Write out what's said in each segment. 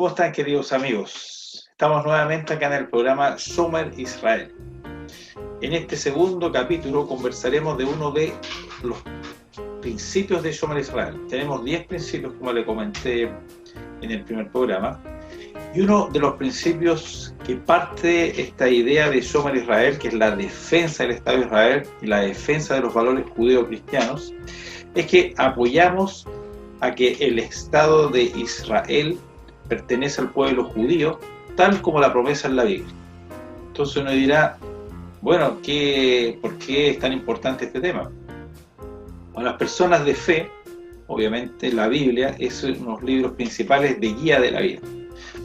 ¿Cómo están, queridos amigos? Estamos nuevamente acá en el programa Shomer Israel. En este segundo capítulo conversaremos de uno de los principios de Shomer Israel. Tenemos 10 principios, como le comenté en el primer programa, y uno de los principios que parte esta idea de Shomer Israel, que es la defensa del Estado de Israel y la defensa de los valores judeo-cristianos, es que apoyamos a que el Estado de Israel pertenece al pueblo judío, tal como la promesa en la Biblia. Entonces uno dirá, bueno, ¿por qué es tan importante este tema? Para las personas de fe, obviamente la Biblia es uno de los libros principales de guía de la vida.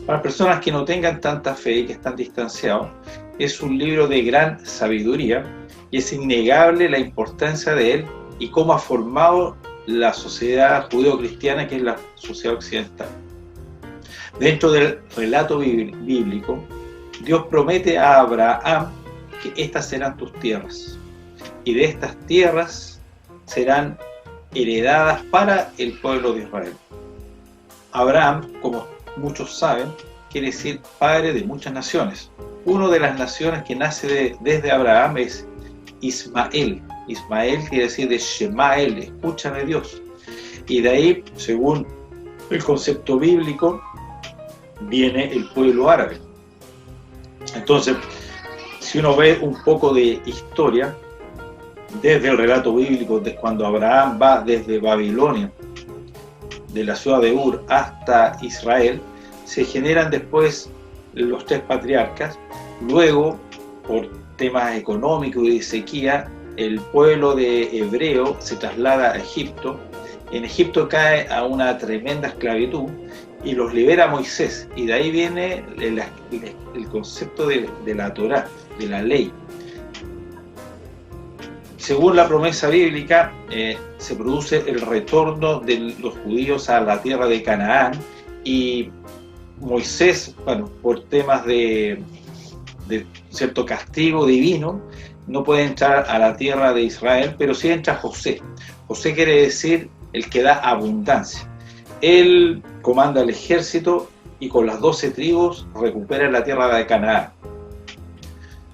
Para las personas que no tengan tanta fe y que están distanciados, es un libro de gran sabiduría y es innegable la importancia de él y cómo ha formado la sociedad judeo-cristiana, que es la sociedad occidental. Dentro del relato bíblico, Dios promete a Abraham que estas serán tus tierras, y de estas tierras serán heredadas para el pueblo de Israel. Abraham, como muchos saben, quiere decir padre de muchas naciones. Una de las naciones que nace desde Abraham es Ismael. Ismael quiere decir de Shemael, escúchame Dios. Y de ahí, según el concepto bíblico, viene el pueblo árabe. Entonces, si uno ve un poco de historia, desde el relato bíblico, de cuando Abraham va desde Babilonia, de la ciudad de Ur hasta Israel, se generan después los 3 patriarcas. Luego, por temas económicos y de sequía, el pueblo de hebreo se traslada a Egipto. En Egipto cae a una tremenda esclavitud y los libera Moisés, y de ahí viene el concepto de la Torá, de la ley. Según la promesa bíblica, se produce el retorno de los judíos a la tierra de Canaán, y Moisés, por temas de cierto castigo divino, no puede entrar a la tierra de Israel, pero sí entra José. José quiere decir el que da abundancia. Él comanda el ejército y con las 12 tribus recupera la tierra de Canaán.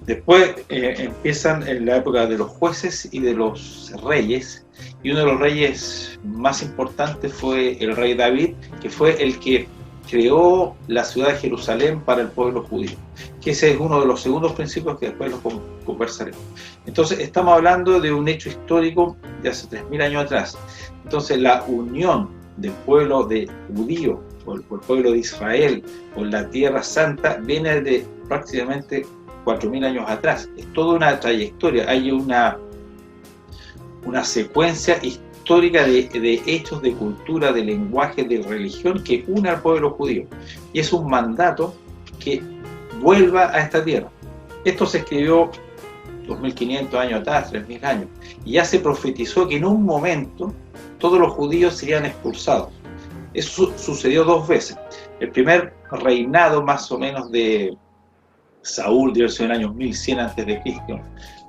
Después empiezan en la época de los jueces y de los reyes, y uno de los reyes más importantes fue el rey David, que fue el que creó la ciudad de Jerusalén para el pueblo judío, que ese es uno de los segundos principios que después los conversaremos. Entonces estamos hablando de un hecho histórico de hace 3000 años atrás. Entonces la unión del pueblo de judío o el pueblo de Israel con la tierra santa viene de prácticamente 4000 años atrás. Es toda una trayectoria, hay una secuencia histórica de hechos, de cultura, de lenguaje, de religión que une al pueblo judío, y es un mandato que vuelva a esta tierra. Esto se escribió 2500 años atrás, 3000 años, y ya se profetizó que en un momento todos los judíos serían expulsados. Eso sucedió 2 veces. El primer reinado más o menos de Saúl, en el año 1100 a.C.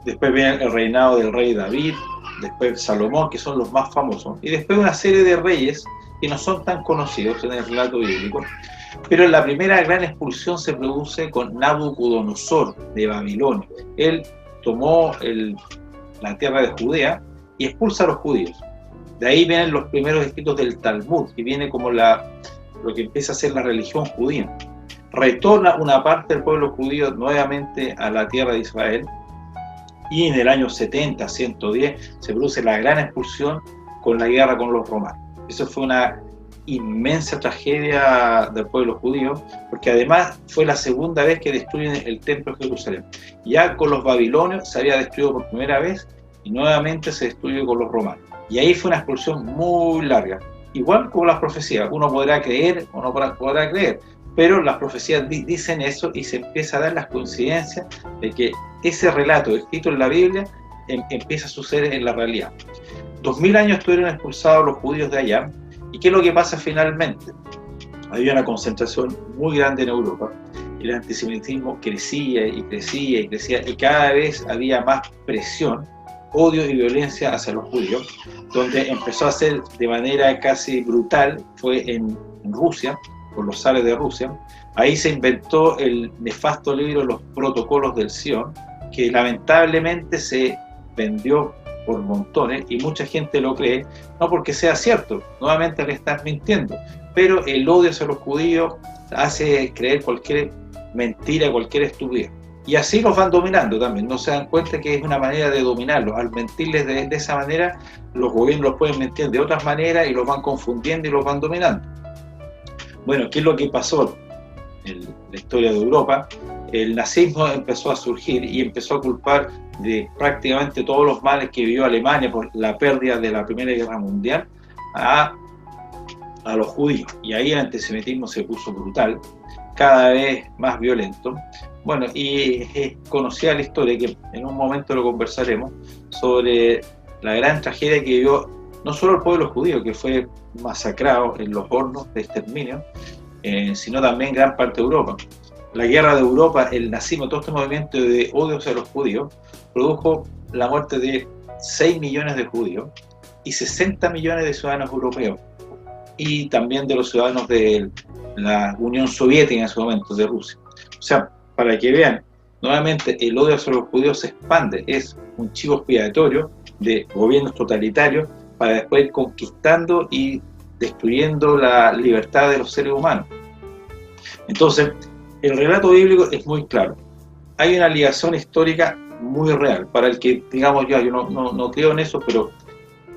Después viene el reinado del rey David, después Salomón, que son los más famosos, y después una serie de reyes que no son tan conocidos en el relato bíblico. Pero la primera gran expulsión se produce con Nabucodonosor de Babilonia. Él tomó la tierra de Judea y expulsa a los judíos. De ahí vienen los primeros escritos del Talmud, que viene como lo que empieza a ser la religión judía. Retorna una parte del pueblo judío nuevamente a la tierra de Israel, y en el año 70, 110, se produce la gran expulsión con la guerra con los romanos. Eso fue una inmensa tragedia del pueblo judío, porque además fue la segunda vez que destruyen el templo de Jerusalén. Ya con los babilonios se había destruido por primera vez, y nuevamente se destruyó con los romanos. Y ahí fue una expulsión muy larga. Igual como las profecías, uno podrá creer o no podrá creer, pero las profecías dicen eso, y se empieza a dar las coincidencias de que ese relato escrito en la Biblia empieza a suceder en la realidad. 2000 años estuvieron expulsados los judíos de allá, y ¿qué es lo que pasa finalmente? Había una concentración muy grande en Europa, el antisemitismo crecía y crecía y crecía, y cada vez había más presión, odio y violencia hacia los judíos, donde empezó a ser de manera casi brutal fue en Rusia, por los zares de Rusia. Ahí se inventó el nefasto libro Los Protocolos del Sion, que lamentablemente se vendió por montones y mucha gente lo cree, no porque sea cierto, nuevamente le están mintiendo, pero el odio hacia los judíos hace creer cualquier mentira, cualquier estupidez. Y así los van dominando también, no se dan cuenta que es una manera de dominarlos. Al mentirles de esa manera, los gobiernos los pueden mentir de otras maneras y los van confundiendo y los van dominando. Bueno, ¿qué es lo que pasó en la historia de Europa? El nazismo empezó a surgir y empezó a culpar de prácticamente todos los males que vivió Alemania por la pérdida de la Primera Guerra Mundial a los judíos. Y ahí el antisemitismo se puso brutal, cada vez más violento. Bueno, y es conocida la historia, que en un momento lo conversaremos, sobre la gran tragedia que vivió no solo el pueblo judío, que fue masacrado en los hornos de exterminio, sino también gran parte de Europa. La guerra de Europa, el nazismo, todo este movimiento de odio hacia los judíos, produjo la muerte de 6 millones de judíos y 60 millones de ciudadanos europeos, y también de los ciudadanos de la Unión Soviética en ese momento, de Rusia. O sea, para que vean, nuevamente el odio hacia los judíos se expande, es un chivo expiatorio de gobiernos totalitarios para después ir conquistando y destruyendo la libertad de los seres humanos. Entonces, el relato bíblico es muy claro. Hay una ligación histórica muy real. Para el que, digamos, yo no creo en eso, pero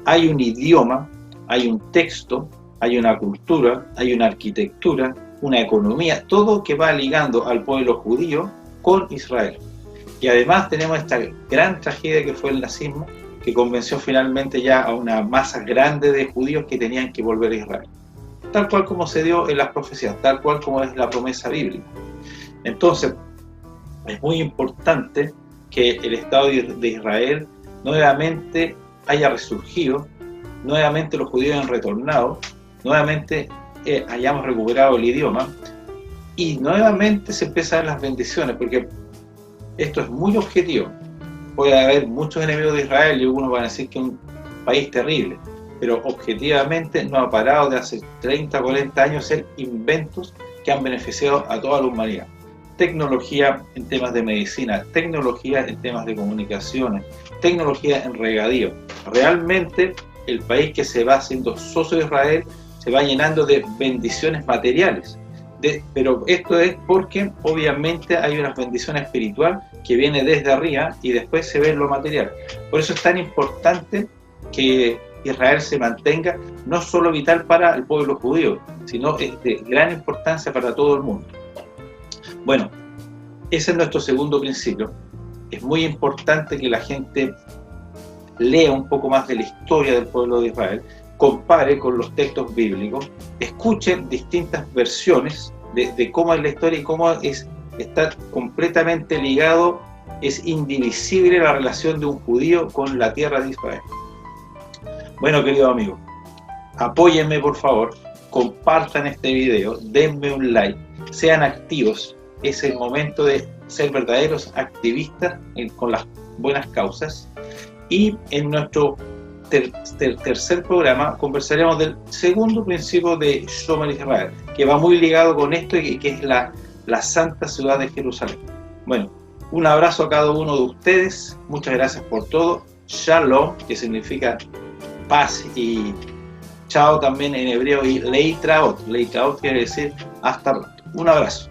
hay un idioma, hay un texto, hay una cultura, hay una arquitectura, una economía, todo que va ligando al pueblo judío con Israel. Y además tenemos esta gran tragedia que fue el nazismo, que convenció finalmente ya a una masa grande de judíos que tenían que volver a Israel. Tal cual como se dio en las profecías, tal cual como es la promesa bíblica. Entonces, es muy importante que el Estado de Israel nuevamente haya resurgido, nuevamente los judíos hayan retornado, nuevamente hayamos recuperado el idioma y nuevamente se empiezan las bendiciones, porque esto es muy objetivo. Puede haber muchos enemigos de Israel y algunos van a decir que es un país terrible, pero objetivamente no ha parado de hace 30, 40 años ser inventos que han beneficiado a toda la humanidad. Tecnología en temas de medicina, tecnología en temas de comunicaciones, tecnología en regadío. Realmente el país que se va haciendo socio de Israel se va llenando de bendiciones materiales. Pero esto es porque obviamente hay una bendición espiritual que viene desde arriba y después se ve en lo material. Por eso es tan importante que Israel se mantenga, no solo vital para el pueblo judío, sino de gran importancia para todo el mundo. Bueno, ese es nuestro segundo principio. Es muy importante que la gente lea un poco más de la historia del pueblo de Israel, compare con los textos bíblicos, escuche distintas versiones de cómo es la historia y cómo está completamente ligado, es indivisible la relación de un judío con la tierra de Israel. Bueno, queridos amigos, apóyenme por favor, compartan este video, denme un like, sean activos. Es el momento de ser verdaderos activistas con las buenas causas. Y en nuestro tercer programa conversaremos del segundo principio de Shomer Israel, que va muy ligado con esto y que es la santa ciudad de Jerusalén. Bueno, un abrazo a cada uno de ustedes, muchas gracias por todo. Shalom, que significa paz, y chao también en hebreo, y leitraot quiere decir hasta pronto. Un abrazo.